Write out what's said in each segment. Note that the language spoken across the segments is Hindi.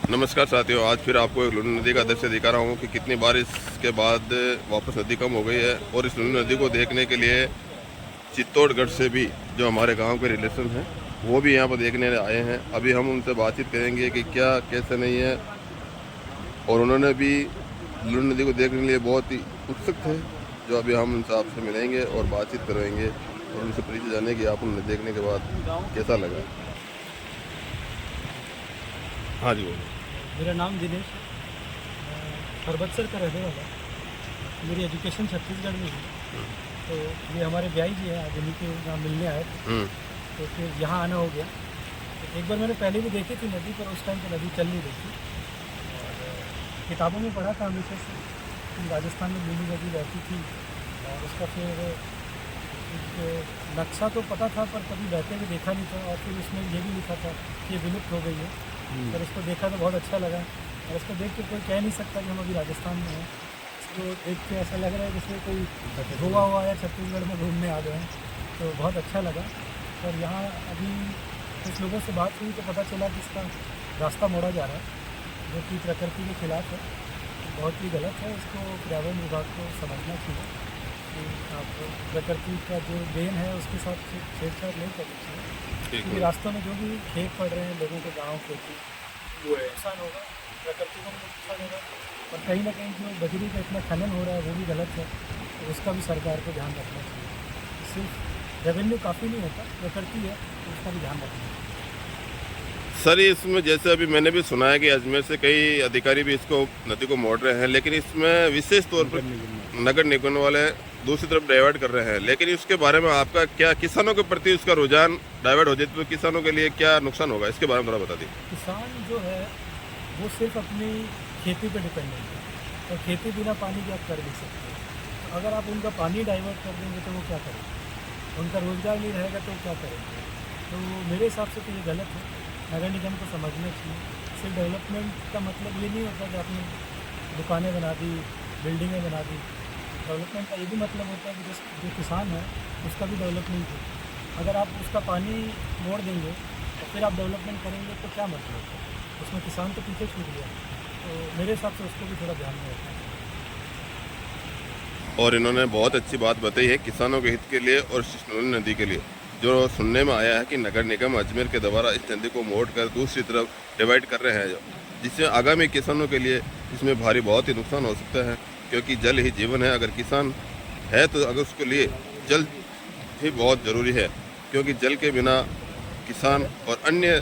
नमस्कार साथियों, आज फिर आपको एक लुनी नदी का दृश्य दिखा रहा हूँ कि कितनी बारिश के बाद वापस नदी कम हो गई है। और इस लुनी नदी को देखने के लिए चित्तौड़गढ़ से भी जो हमारे गांव के रिलेशन हैं वो भी यहाँ पर देखने आए हैं। अभी हम उनसे बातचीत करेंगे कि क्या कैसे नहीं है, और उन्होंने भी लुनी नदी को देखने के लिए बहुत ही उत्सुक थे। जो अभी हम उनसे आपसे मिलेंगे और बातचीत करेंगे और उनसे परिचय जाने की आप उन्हें देखने के बाद कैसा लगा। हाँ जी बोलिए। मेरा नाम दिनेश है। मैं परबतसर का रहने वाला हूँ। मेरी एजुकेशन छत्तीसगढ़ में हुई। तो ये हमारे ब्याई जी हैं, आज उन्हीं के यहाँ मिलने आए थे। तो फिर यहाँ आना हो गया। तो एक बार मैंने पहले भी देखी थी नदी, पर उस टाइम तो नदी चल नहीं रही थी। और किताबों में पढ़ा था हमेशा से कि राजस्थान में लूनी नदी बहती थी। और उसका फिर एक नक्शा तो पता था, पर कभी बहते हुए देखा नहीं था। और फिर उसमें ये भी लिखा था कि ये विलुप्त हो गई है। पर इसको देखा तो बहुत अच्छा लगा। और इसको देख के कोई कह नहीं सकता कि हम अभी राजस्थान में हैं। इसको देख के ऐसा लग रहा है जैसे कोई गोवा हुआ है, छत्तीसगढ़ में घूमने आ गए हैं। तो बहुत अच्छा लगा। और यहाँ अभी कुछ लोगों से बात हुई तो पता चला कि इसका रास्ता मोड़ा जा रहा है, जो कि प्रकृति के खिलाफ है, बहुत ही गलत है। इसको पर्यावरण विभाग को समझना चाहिए कि आप प्रकृति का जो देन है उसके साथ छेड़छाड़ नहीं करनी चाहिए। क्योंकि रास्तों में जो भी खेत पड़ रहे हैं लोगों के, गाँव खेती, वो नुकसान होगा, प्रकृति को भी नुकसान होगा। और कहीं ना कहीं जो बजरी का इतना खनन हो रहा है वो भी गलत है। तो उसका भी सरकार को ध्यान रखना चाहिए। सिर्फ रेवेन्यू काफ़ी नहीं होता, प्रकृति है तो उसका भी ध्यान रखना चाहिए। सर, इसमें जैसे अभी मैंने भी सुना है कि अजमेर से कई अधिकारी भी इसको नदी को मोड़ रहे हैं, लेकिन इसमें विशेष तौर पर नगर निगम वाले दूसरी तरफ डाइवर्ट कर रहे हैं। लेकिन इसके बारे में आपका क्या, किसानों के प्रति उसका रुझान डाइवर्ट हो जाए तो किसानों के लिए क्या नुकसान होगा, इसके बारे में थोड़ा बता दीजिए। किसान जो है वो सिर्फ अपनी खेती पे डिपेंडेंट है, और खेती बिना पानी के आप कर नहीं सकते। तो अगर आप उनका पानी डाइवर्ट कर देंगे तो वो क्या करेंगे? उनका रोज़गार नहीं रहेगा तो क्या करेंगे? तो मेरे हिसाब से तो ये गलत है। नगर निगम को समझना चाहिए। सिर्फ डेवलपमेंट का मतलब ये नहीं होता कि आपने दुकानें बना दी, बिल्डिंगें बना दी। डेवलपमेंट का ये भी मतलब होता है कि जो किसान है उसका भी डेवलपमेंट हो। अगर आप उसका पानी मोड़ देंगे और फिर आप डेवलपमेंट करेंगे तो क्या मतलब है? उसमें किसान तो पीछे छूट गया। तो मेरे हिसाब से उसको भी थोड़ा ध्यान में रखना चाहिए। और इन्होंने बहुत अच्छी बात बताई है किसानों के हित के लिए और लुनी नदी के लिए। जो सुनने में आया है कि नगर निगम अजमेर के द्वारा इस नदी को मोड़ कर दूसरी तरफ डिवाइड कर रहे हैं, जिससे आगामी किसानों के लिए इसमें भारी बहुत ही नुकसान हो सकता है। क्योंकि जल ही जीवन है। अगर किसान है तो अगर उसके लिए जल ही बहुत ज़रूरी है, क्योंकि जल के बिना किसान और अन्य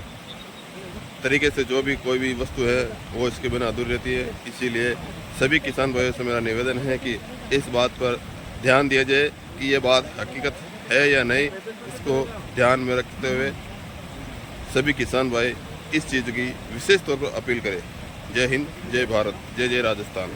तरीके से जो भी कोई भी वस्तु है वो इसके बिना अधूरी रहती है। इसीलिए सभी किसान भाइयों से मेरा निवेदन है कि इस बात पर ध्यान दिया जाए कि ये बात हकीकत है या नहीं। इसको ध्यान में रखते हुए सभी किसान भाई इस चीज़ की विशेष तौर पर अपील करें। जय हिंद, जय भारत, जय जय राजस्थान।